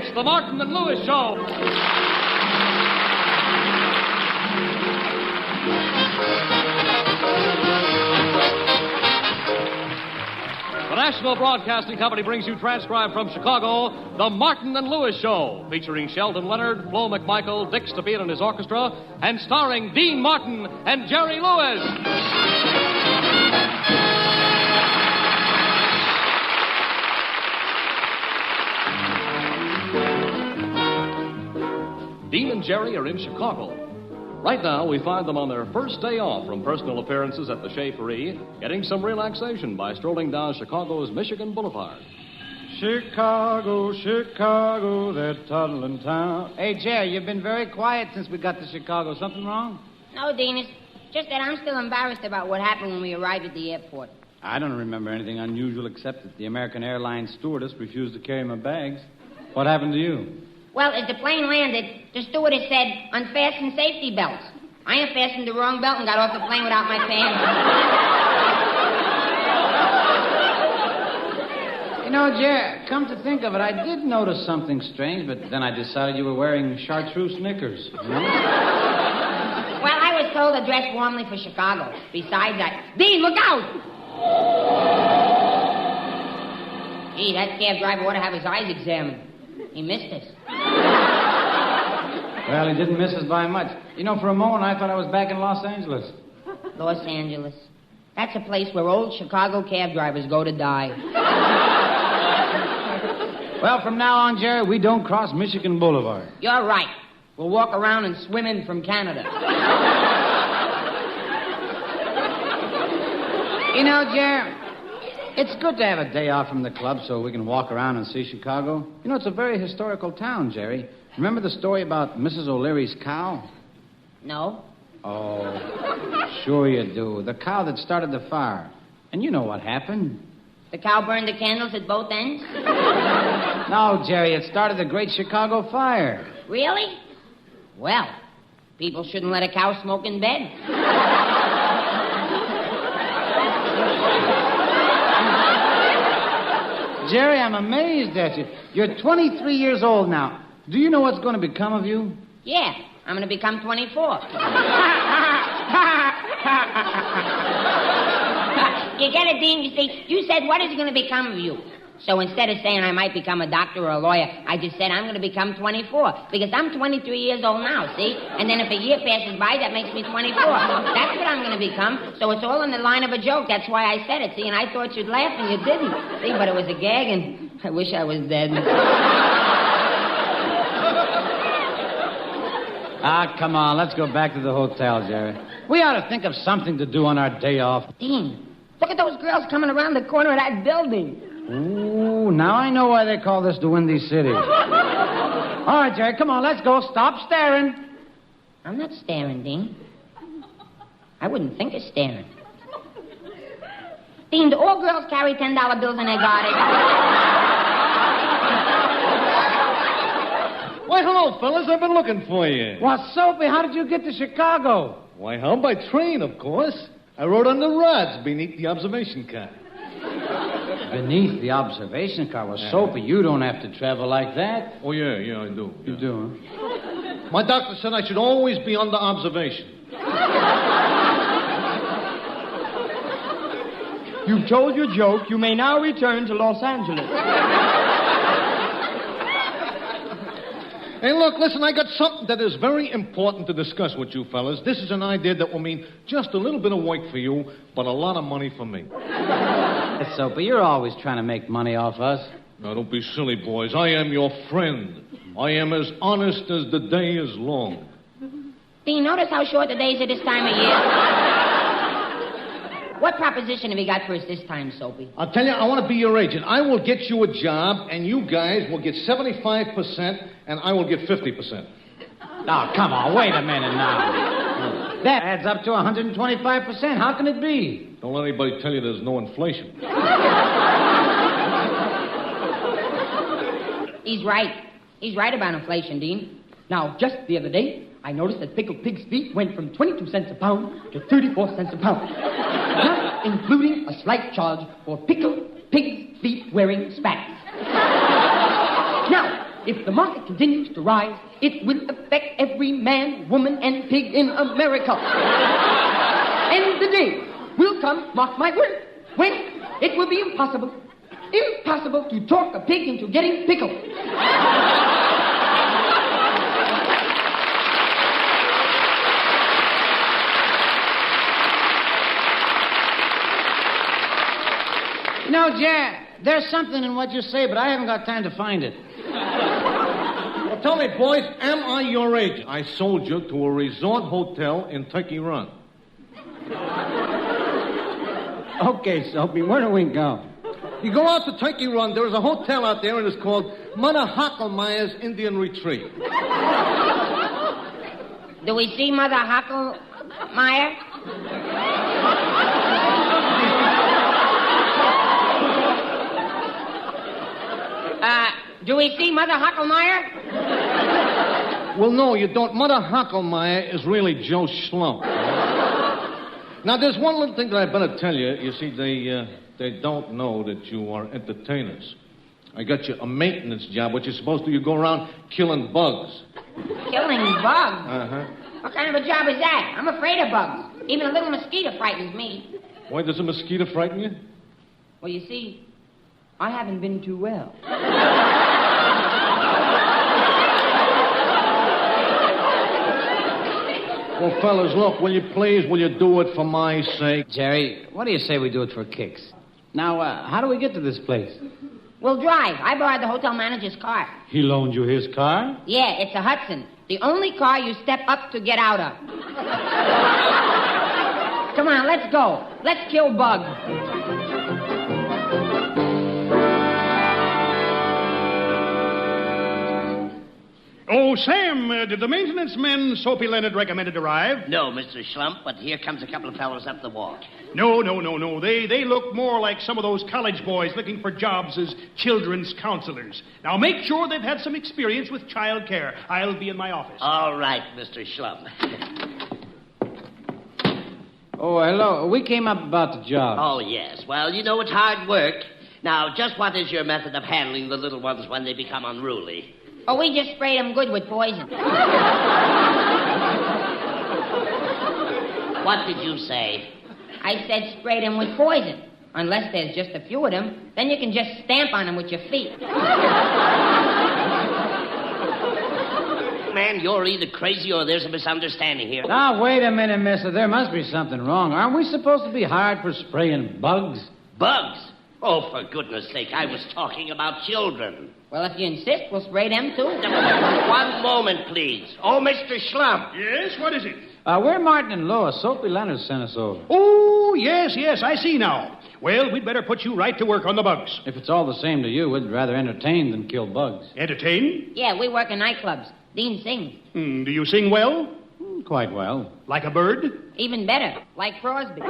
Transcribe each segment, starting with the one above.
It's the Martin and Lewis Show. The National Broadcasting Company brings you, transcribed from Chicago, The Martin and Lewis Show, featuring Sheldon Leonard, Flo MacMichael, Dick Stabile and his orchestra, and starring Dean Martin and Jerry Lewis. Dean and Jerry are in Chicago. Right now, we find them on their first day off from personal appearances at the Chaferie, getting some relaxation by strolling down Chicago's Michigan Boulevard. Chicago, Chicago, that toddling town. Hey, Jerry, you've been very quiet since we got to Chicago. Something wrong? No, Dean, it's just that I'm still embarrassed about what happened when we arrived at the airport. I don't remember anything unusual except that the American Airlines stewardess refused to carry my bags. What happened to you? Well, as the plane landed, the stewardess said, unfasten safety belts. I unfastened the wrong belt and got off the plane without my pants. You know, Jerry, come to think of it, I did notice something strange, but then I decided you were wearing chartreuse knickers. You know? Well, I was told to dress warmly for Chicago. Besides, Dean, look out! Gee, that cab driver ought to have his eyes examined. He missed us. Well, he didn't miss us by much. You know, for a moment, I thought I was back in Los Angeles. Los Angeles. That's a place where old Chicago cab drivers go to die. Well, from now on, Jerry, we don't cross Michigan Boulevard. You're right. We'll walk around and swim in from Canada. You know, Jerry, it's good to have a day off from the club so we can walk around and see Chicago. You know, it's a very historical town, Jerry. Remember the story about Mrs. O'Leary's cow? No. Oh, sure you do. The cow that started the fire. And you know what happened. The cow burned the candles at both ends? No, Jerry, it started the Great Chicago Fire. Really? Well, people shouldn't let a cow smoke in bed. Jerry, I'm amazed at you. You're 23 years old now. Do you know what's going to become of you? Yeah, I'm going to become 24. You get it, Dean? You see, you said, what is going to become of you? So instead of saying I might become a doctor or a lawyer, I just said I'm going to become 24. Because I'm 23 years old now, see? And then if a year passes by, that makes me 24. That's what I'm going to become. So it's all in the line of a joke. That's why I said it, see? And I thought you'd laugh, and you didn't. See, but it was a gag, and I wish I was dead. Ah, come on. Let's go back to the hotel, Jerry. We ought to think of something to do on our day off. Dean, look at those girls coming around the corner of that building. Ooh, now I know why they call this the Windy City. All right, Jerry, come on, let's go. Stop staring. I'm not staring, Dean. I wouldn't think of staring. Dean, do all girls carry $10 bills in their garters? Why, hello, fellas. I've been looking for you. Well, Soapy, how did you get to Chicago? Why, how? By train, of course. I rode on the rods beneath the observation car. Beneath the observation car? Well, Soapy, you don't have to travel like that. Oh, yeah, I do. You do, huh? My doctor said I should always be under observation. You've told your joke. You may now return to Los Angeles. Hey, look, listen, I got something that is very important to discuss with you fellas. This is an idea that will mean just a little bit of work for you, but a lot of money for me. That's Soapy, you're always trying to make money off us. Now, don't be silly, boys. I am your friend. I am as honest as the day is long. Do you notice how short the days are this time of year? What proposition have you got for us this time, Soapy? I'll tell you, I want to be your agent. I will get you a job, and you guys will get 75%, and I will get 50%. Now, come on, wait a minute now. That adds up to 125%. How can it be? Don't let anybody tell you there's no inflation. He's right. He's right about inflation, Dean. Now, just the other day, I noticed that pickled pig's feet went from 22 cents a pound to 34 cents a pound. Not including a slight charge for pickled pig's feet wearing spats. Now, If the market continues to rise, it will affect every man, woman, and pig in America. And the day will come, mark my word, when it will be impossible to talk a pig into getting pickled. You know, Jer, there's something in what you say, but I haven't got time to find it. Well, tell me, boys, am I your agent? I sold you to a resort hotel in Turkey Run. Okay, Soapy, where do we go? You go out to Turkey Run, there is a hotel out there, and it's called Mother Hockelmeyer's Indian Retreat. Do we see Mother Hockelmeyer? Do we see Mother Hockelmeyer? Well, no, you don't. Mother Hockelmeyer is really Joe Schlump. Now, there's one little thing that I better tell you. You see, they don't know that you are entertainers. I got you a maintenance job. What you're supposed to do, you go around killing bugs. Killing bugs? Uh-huh. What kind of a job is that? I'm afraid of bugs. Even a little mosquito frightens me. Why does a mosquito frighten you? Well, you see, I haven't been too well. Well, fellas, look, will you do it for my sake? Jerry, what do you say we do it for kicks? Now, how do we get to this place? We'll drive. I borrowed the hotel manager's car. He loaned you his car? Yeah, it's a Hudson. The only car you step up to get out of. Come on, let's go. Let's kill bugs. Oh, Sam, did the maintenance men Soapy Leonard recommended arrive? No, Mr. Schlump, but here comes a couple of fellows up the walk. No. They look more like some of those college boys looking for jobs as children's counselors. Now, make sure they've had some experience with child care. I'll be in my office. All right, Mr. Schlump. Oh, hello. We came up about the job. Oh, yes. Well, you know it's hard work. Now, just what is your method of handling the little ones when they become unruly? Oh, we just sprayed them good with poison. What did you say? I said sprayed them with poison. Unless there's just a few of them, then you can just stamp on them with your feet. Man, you're either crazy or there's a misunderstanding here. Now, wait a minute, mister. There must be something wrong. Aren't we supposed to be hired for spraying bugs? Bugs? Oh, for goodness sake, I was talking about children. Well, if you insist, we'll spray them, too. One moment, please. Oh, Mr. Schlump. Yes, what is it? We're Martin and Lois. Soapy Leonard sent us over. Oh, yes, I see now. Well, we'd better put you right to work on the bugs. If it's all the same to you, we'd rather entertain than kill bugs. Entertain? Yeah, we work in nightclubs. Dean sings. Do you sing well? Quite well. Like a bird? Even better, like Crosby.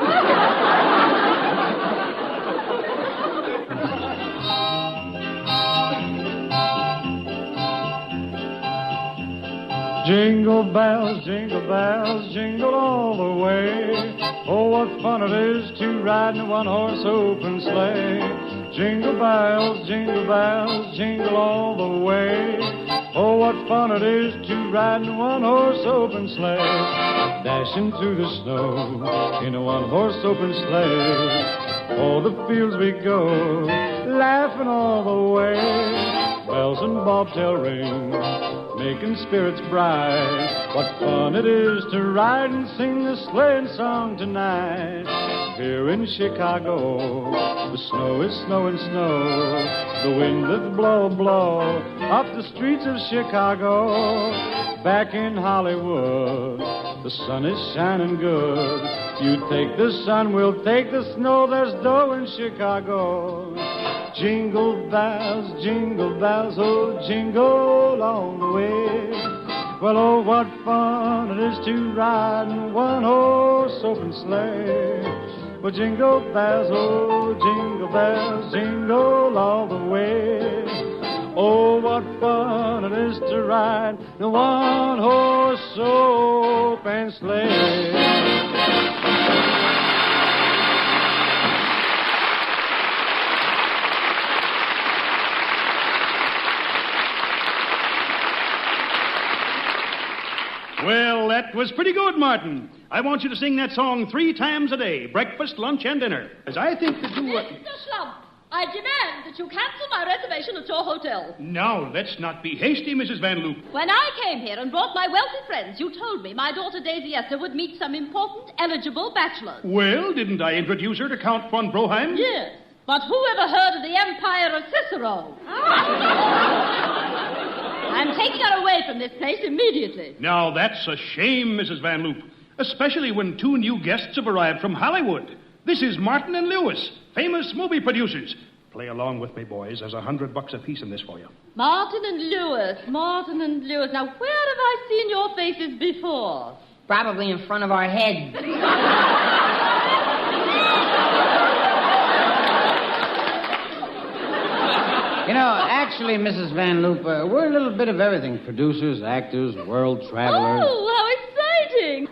Jingle bells, jingle all the way. Oh, what fun it is to ride in a one-horse open sleigh. Jingle bells, jingle all the way. Oh, what fun it is to ride in a one-horse open sleigh. Dashing through the snow in a one-horse open sleigh. O'er the fields we go, laughing all the way. Bells and bobtail ring, making spirits bright. What fun it is to ride and sing the sleighing song tonight. Here in Chicago, the snow is snowing snow. The wind that blow up the streets of Chicago. Back in Hollywood, the sun is shining good. You take the sun, we'll take the snow. There's dough in Chicago. Jingle bells, oh, jingle all the way. Well, oh, what fun it is to ride in a one-horse open sleigh. Well, jingle bells, oh, jingle all the way. Oh, what fun it is to ride in a one-horse open sleigh. that was pretty good, Martin. I want you to sing that song 3 times a day, breakfast, lunch, and dinner. As I think that you... Mr. Schlump, I demand that you cancel my reservation at your hotel. Now, let's not be hasty, Mrs. Van Loop. When I came here and brought my wealthy friends, you told me my daughter Daisy Esther would meet some important, eligible bachelors. Well, didn't I introduce her to Count von Broheim? Yes, but who ever heard of the Empire of Cicero? I'm taking her away from this place immediately. Now, that's a shame, Mrs. Van Loop, especially when 2 new guests have arrived from Hollywood. This is Martin and Lewis, famous movie producers. Play along with me, boys. There's $100 apiece in this for you. Martin and Lewis. Now, where have I seen your faces before? Probably in front of our heads. You know, actually, Mrs. Van Loop, we're a little bit of everything. Producers, actors, world travelers. Oh, how exciting.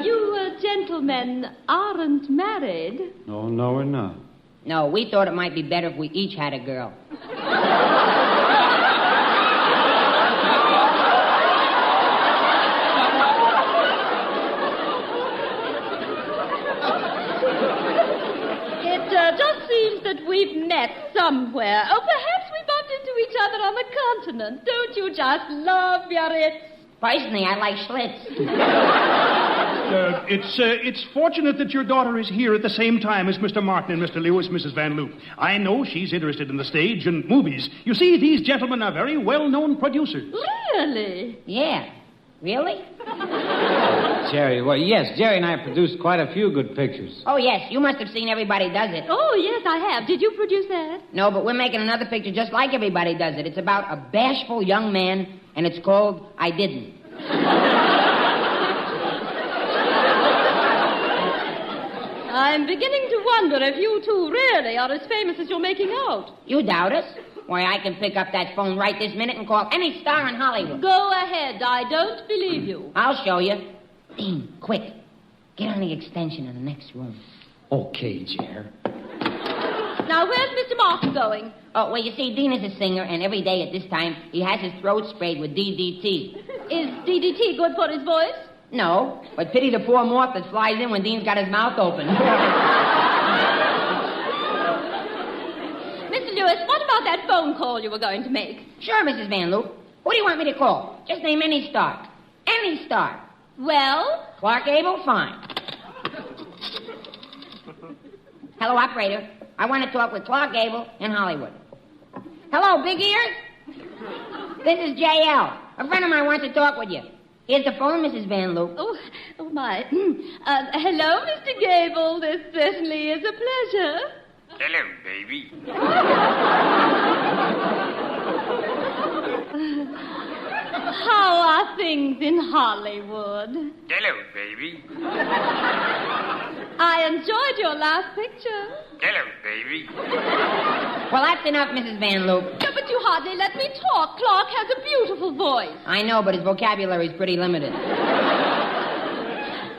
You gentlemen aren't married. Oh, no, we're not. No, we thought it might be better if we each had a girl. It just seems that we've met somewhere. Oh, perhaps we bumped into each other on the continent. Don't you just love Biarritz? Personally, I like Schlitz. It's fortunate that your daughter is here at the same time as Mr. Martin and Mr. Lewis, Mrs. Van Loop. I know she's interested in the stage and movies. You see, these gentlemen are very well-known producers. Really? Yeah. Really? Jerry, well, yes, Jerry and I produced quite a few good pictures. Oh, yes. You must have seen Everybody Does It. Oh, yes, I have. Did you produce that? No, but we're making another picture just like Everybody Does It. It's about a bashful young man, and it's called I Didn't. I'm beginning to wonder if you two really are as famous as you're making out. You doubt us? Why, I can pick up that phone right this minute and call any star in Hollywood. Go ahead. I don't believe you. I'll show you. Dean, quick. Get on the extension in the next room. Okay, Jer. Now, where's Mr. Martin going? Oh, well, you see, Dean is a singer, and every day at this time, he has his throat sprayed with DDT. Is DDT good for his voice? No, but pity the poor moth that flies in when Dean's got his mouth open. Mr. Lewis, what about that phone call you were going to make? Sure, Mrs. Van Loop. Who do you want me to call? Just name any star. Any star. Well? Clark Gable, fine. Hello, operator. I want to talk with Clark Gable in Hollywood. Hello, Big Ears? This is J.L. A friend of mine wants to talk with you. Here's the phone, Mrs. Van Loop. Oh, my. Hello, Mr. Gable. This certainly is a pleasure. Hello, baby. How are things in Hollywood? Hello, baby. I enjoyed your last picture. Hello, baby. Well, that's enough, Mrs. Van Loop. No, but you hardly let me talk. Clark has a beautiful voice. I know, but his vocabulary is pretty limited.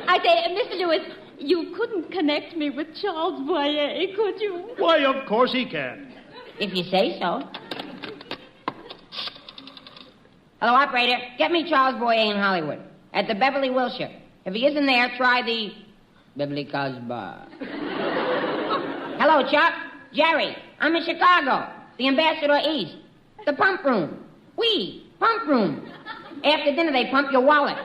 I say, Mr. Lewis, you couldn't connect me with Charles Boyer, could you? Why, of course he can. If you say so. Hello, operator. Get me Charles Boyer in Hollywood. At the Beverly Wilshire. If he isn't there, try the Beverly Cosbar. Hello, Chuck. Jerry. I'm in Chicago. The Ambassador East. The pump room. Pump room. After dinner, they pump your wallet.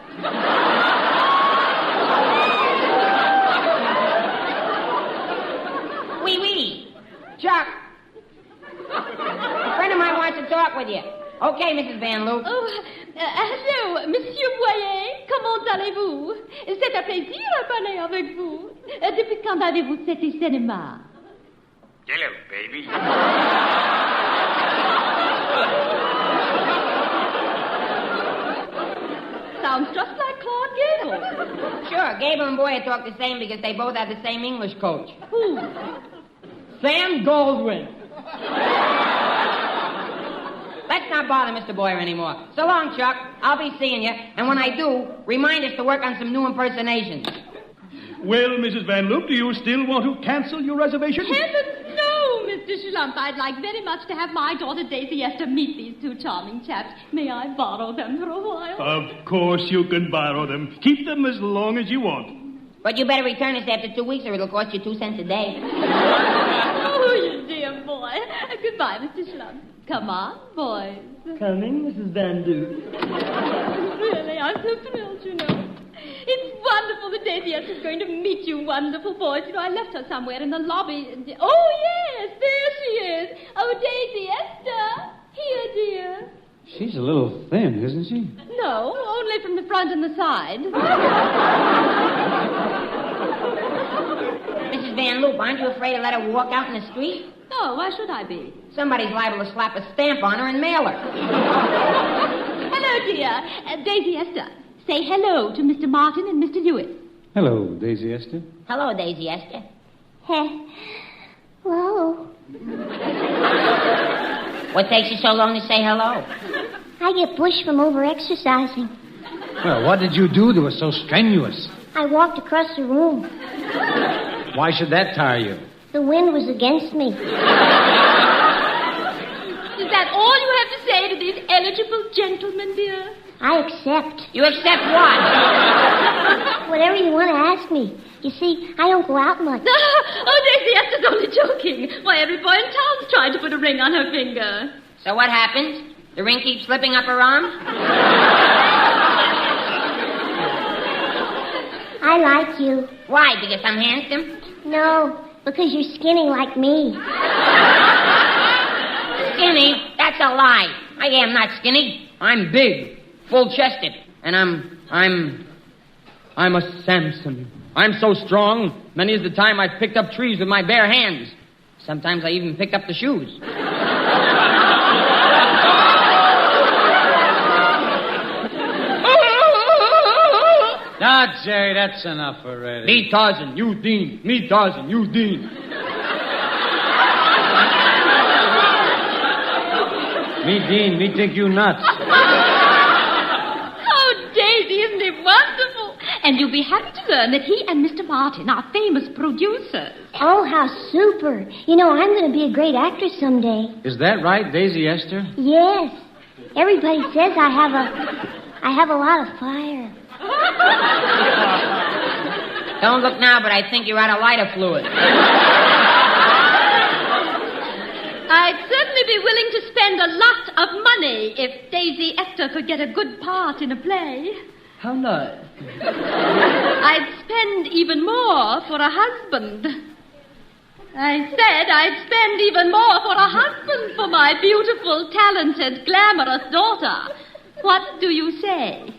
Chuck. A friend of mine wants to talk with you. Okay, Mrs. Van Loop. Oh, hello, Monsieur Boyer. Comment allez-vous? C'est un plaisir de parler avec vous. Depuis quand avez-vous fait du cinéma? Hello, baby. Sounds just like Clark Gable. Sure, Gable and Boyer talk the same because they both have the same English coach. Who? Sam Goldwyn. Let's not bother Mr. Boyer anymore. So long, Chuck. I'll be seeing you. And when I do, remind us to work on some new impersonations. Well, Mrs. Van Loop, do you still want to cancel your reservation? Heavens, no, Mr. Mr. Schlump, I'd like very much to have my daughter Daisy Esther meet these two charming chaps. May I borrow them for a while? Of course you can borrow them. Keep them as long as you want. But you better return us after 2 weeks or it'll cost you 2 cents a day. Oh, you dear boy. Goodbye, Mr. Schlump. Come on, boys. Coming, Mrs. Van Duke. Really, I'm so thrilled, you know. It's wonderful that Daisy Esther's going to meet you wonderful boys. You know, I left her somewhere in the lobby. Oh, yes, there she is. Oh, Daisy Esther. Here, dear. She's a little thin, isn't she? No, only from the front and the side. Mrs. Van Loop, aren't you afraid to let her walk out in the street? No, why should I be? Somebody's liable to slap a stamp on her and mail her. Hello, dear. Daisy Esther. Say hello to Mr. Martin and Mr. Lewis. Hello, Daisy Esther. Hello, Daisy Esther. Hello. What takes you so long to say hello? I get bushed from over-exercising. Well, what did you do that was so strenuous? I walked across the room. Why should that tire you? The wind was against me. Is that all you have to say to these eligible gentlemen, dear? I accept. You accept what? Whatever you want to ask me. You see, I don't go out much. Oh, Daisy Esther's only joking. Why, every boy in town's trying to put a ring on her finger. So what happens? The ring keeps slipping up her arm? I like you. Why? Because I'm handsome? No, because you're skinny like me. Skinny? That's a lie. I am not skinny. I'm big, full-chested, and I'm a Samson. I'm so strong, many is the time I've picked up trees with my bare hands. Sometimes I even picked up the shoes. Ah, Jerry, that's enough already. Me Tarzan, you Dean. Me Tarzan, you Dean. Me Dean, me think you nuts. Oh, Daisy, isn't it wonderful? And you'll be happy to learn that he and Mr. Martin are famous producers. Oh, how super. You know, I'm going to be a great actress someday. Is that right, Daisy Esther? Yes. Everybody says I have a lot of fire. Don't look now, but I think you're out of lighter fluid. I'd certainly be willing to spend a lot of money if Daisy Esther could get a good part in a play. How nice. I'd spend even more for a husband. I said I'd spend even more for a husband for my beautiful, talented, glamorous daughter. What do you say?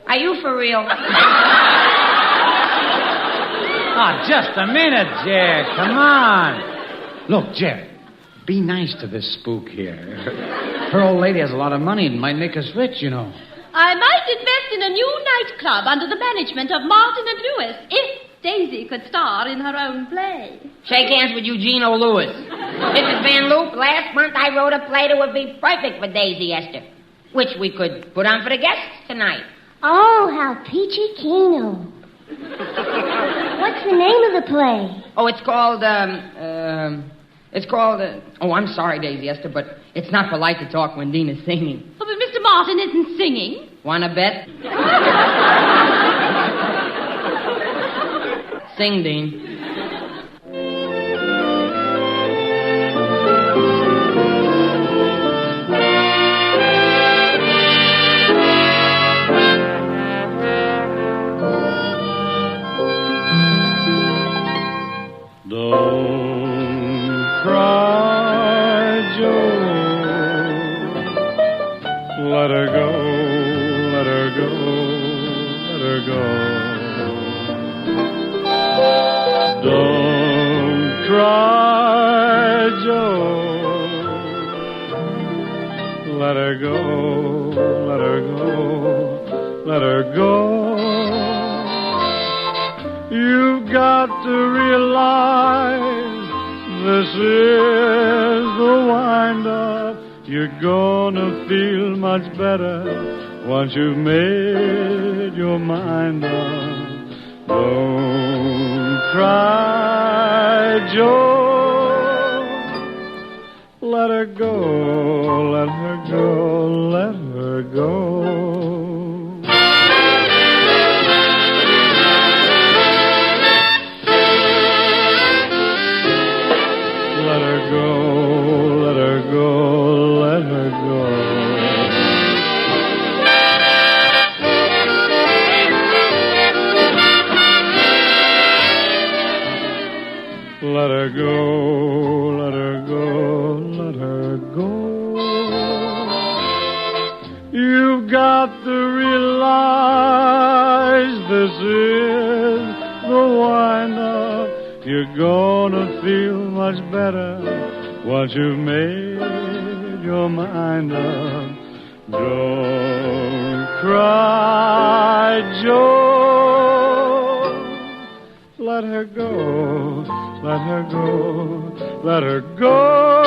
Are you for real? Oh, just a minute, Jerry. Come on. Look, Jerry, be nice to this spook here. Her old lady has a lot of money and might make us rich, you know. I might invest in a new nightclub under the management of Martin and Lewis if Daisy could star in her own play. Shake hands with Eugene O. Lewis. Mrs. Van Loop, last month I wrote a play that would be perfect for Daisy Esther, which we could put on for the guests tonight. Oh, how peachy kino. What's the name of the play? Oh, it's called, oh, I'm sorry, Daisy Esther, but it's not polite to talk when Dean is singing. Oh, but Mr. Martin isn't singing. Wanna bet? Sing, Dean. Don't cry, Joe. Let her go, let her go, let her go. Don't cry, Joe. Let her go, let her go, let her go. You've got to realize this is the wind-up. You're gonna feel much better once you've made your mind up. Don't cry, Joe. Let her go, let her go, let her go. Let her go, let her go, let her go. Let her go, let her go, let her go. You've got to realize this is the wind-up. You're gonna feel much better once you've made your mind up. Don't cry, Joe. Let her go. Let her go, let her go.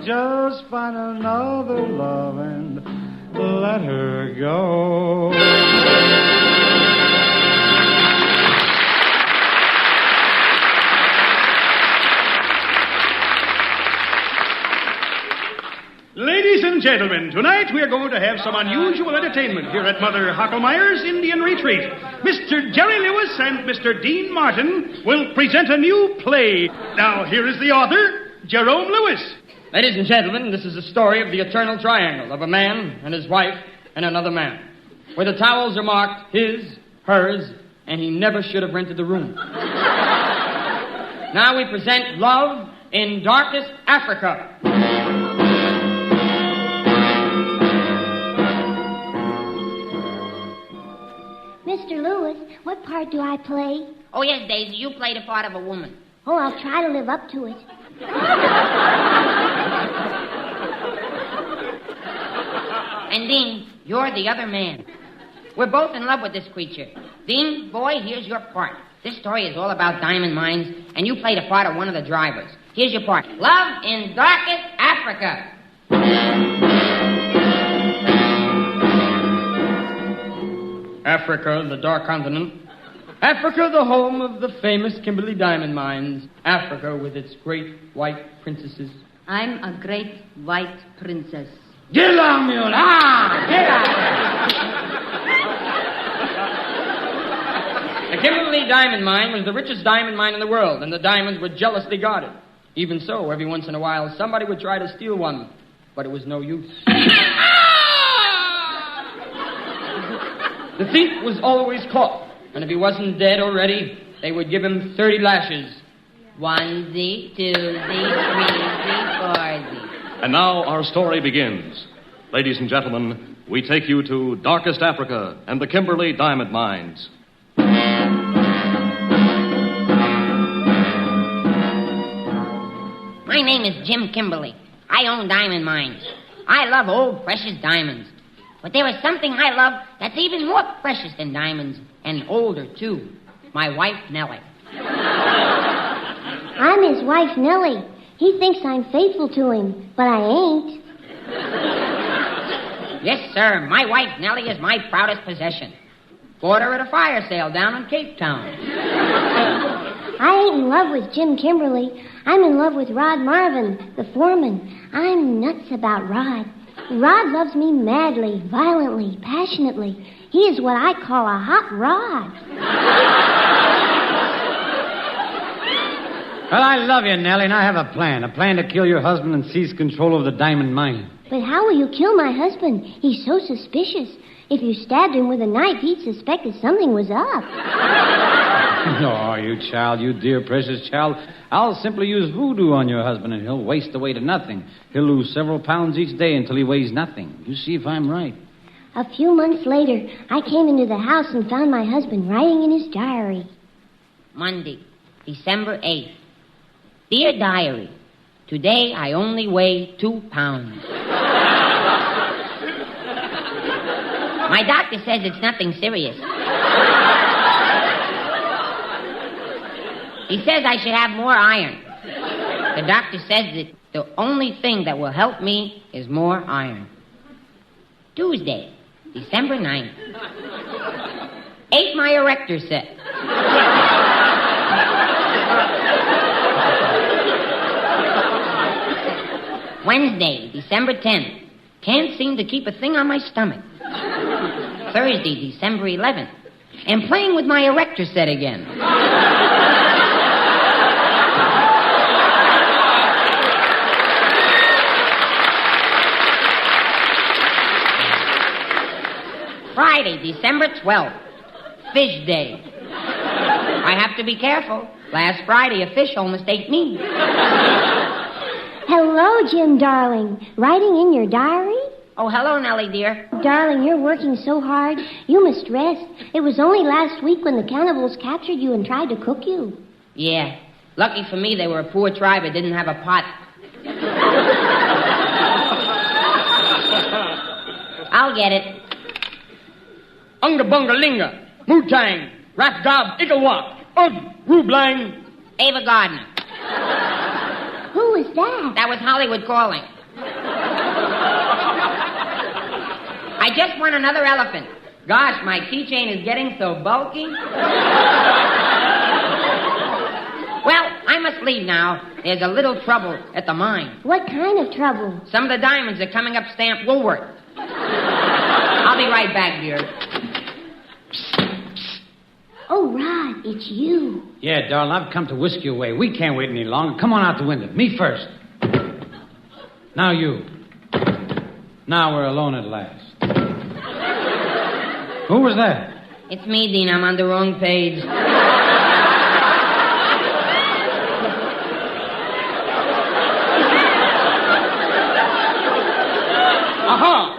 Just find another love and let her go. Ladies and gentlemen, tonight we are going to have some unusual entertainment here at Mother Hockelmeyer's Indian Retreat. Mr. Jerry Lewis and Mr. Dean Martin will present a new play. Now, here is the author, Jerome Lewis. Ladies and gentlemen, this is the story of the eternal triangle of a man and his wife and another man, where the towels are marked his, hers, and he never should have rented the room. Now we present Love in Darkest Africa. Mr. Lewis, what part do I play? Oh, yes, Daisy, you play the part of a woman. Oh, I'll try to live up to it. And Dean, you're the other man. We're both in love with this creature. Dean, boy, here's your part. This story is all about diamond mines, and you play the part of one of the drivers. Here's your part. Love in Darkest Africa. Africa, the dark continent. Africa, the home of the famous Kimberley diamond mines. Africa with its great white princesses. I'm a great white princess. Get along, mule! Get out! The Kimberley diamond mine was the richest diamond mine in the world, and the diamonds were jealously guarded. Even so, every once in a while, somebody would try to steal one, but it was no use. The thief was always caught, and if he wasn't dead already, they would give him 30 lashes. 1Z, 2Z, 3Z, 4Z. And now our story begins. Ladies and gentlemen, we take you to Darkest Africa and the Kimberley diamond mines. My name is Jim Kimberley. I own diamond mines. I love old, precious diamonds. But there is something I love that's even more precious than diamonds, and older, too. My wife, Nellie. I'm his wife, Nellie. He thinks I'm faithful to him, but I ain't. Yes, sir. My wife, Nellie, is my proudest possession. Bought her at a fire sale down in Cape Town. I ain't in love with Jim Kimberley. I'm in love with Rod Marvin, the foreman. I'm nuts about Rod. Rod loves me madly, violently, passionately. He is what I call a hot rod. Well, I love you, Nellie, and I have a plan to kill your husband and seize control of the diamond mine. But how will you kill my husband? He's so suspicious. If you stabbed him with a knife, he'd suspect that something was up. Oh, you child, you dear, precious child. I'll simply use voodoo on your husband, and he'll waste away to nothing. He'll lose several pounds each day until he weighs nothing. You see if I'm right. A few months later, I came into the house and found my husband writing in his diary. Monday, December 8th. Dear Diary, today I only weigh 2 pounds. My doctor says it's nothing serious. He says I should have more iron. The doctor says that the only thing that will help me is more iron. Tuesday, December 9th. Ate my erector set. Wednesday, December 10th. Can't seem to keep a thing on my stomach. Thursday, December 11th. Am playing with my erector set again. Friday, December 12th. Fish Day. I have to be careful. Last Friday, a fish almost ate me. Hello, Jim, darling. Writing in your diary? Oh, hello, Nellie, dear. Darling, you're working so hard. You must rest. It was only last week when the cannibals captured you and tried to cook you. Yeah. Lucky for me, they were a poor tribe that didn't have a pot. I'll get it. Unga bunga linga, Wu-Tang, Rap Gob, Igawak, Ugh, Rublang. Ava Gardner. Who was that? That was Hollywood calling. I just want another elephant. Gosh, my keychain is getting so bulky. Well, I must leave now. There's a little trouble at the mine. What kind of trouble? Some of the diamonds are coming up Stamp Woolworth. I'll be right back, dear. Oh, Rod, it's you. Yeah, darling, I've come to whisk you away. We can't wait any longer. Come on out the window. Me first. Now you. Now we're alone at last. Who was that? It's me, Dean. I'm on the wrong page. Aha!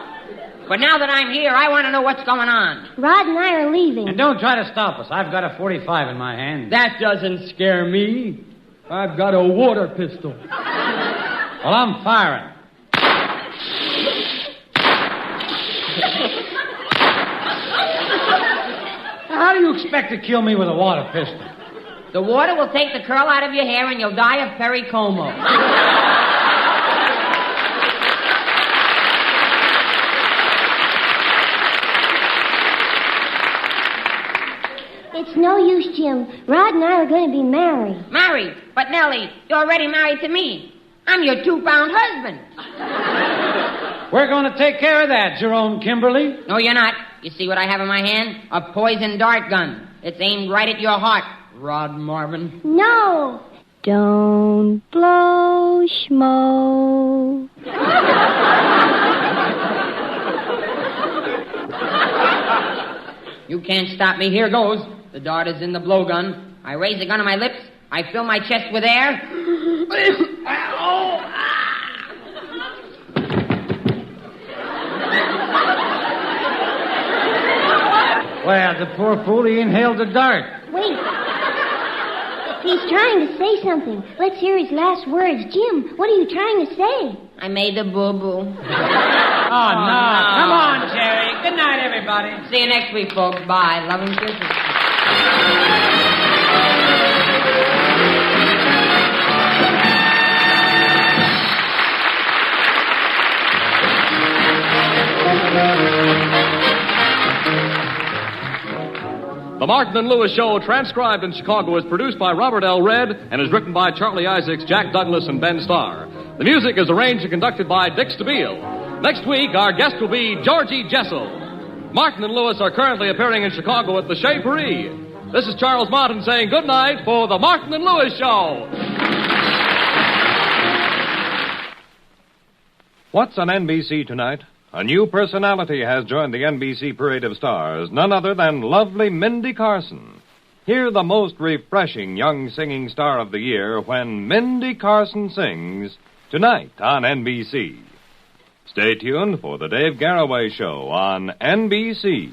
But now that I'm here, I want to know what's going on. Rod and I are leaving. And don't try to stop us. I've got a .45 in my hand. That doesn't scare me. I've got a water pistol. Well, I'm firing. How do you expect to kill me with a water pistol? The water will take the curl out of your hair and you'll die of pericomo. It's no use, Jim. Rod and I are going to be married. Married? But, Nellie, you're already married to me. I'm your 2-pound husband. We're going to take care of that, Jerome Kimberly. No, you're not. You see what I have in my hand? A poison dart gun. It's aimed right at your heart, Rod Marvin. No. Don't blow smoke. You can't stop me. Here goes. The dart is in the blowgun. I raise the gun to my lips. I fill my chest with air. Well, the poor fool, he inhaled the dart. Wait. He's trying to say something. Let's hear his last words. Jim, what are you trying to say? I made a boo-boo. Oh, no. Come on, Jerry. Good night, everybody. See you next week, folks. Bye. Love and kisses. The Martin and Lewis Show, transcribed in Chicago, is produced by Robert L. Redd and is written by Charlie Isaacs, Jack Douglas, and Ben Starr. The music is arranged and conducted by Dick Stabile. Next week, our guest will be Georgie Jessel. Martin and Lewis are currently appearing in Chicago at the Chez Paris. This is Charles Martin saying good night for the Martin and Lewis Show. What's on NBC tonight? A new personality has joined the NBC parade of stars, none other than lovely Mindy Carson. Hear the most refreshing young singing star of the year when Mindy Carson sings tonight on NBC. Stay tuned for the Dave Garroway Show on NBC.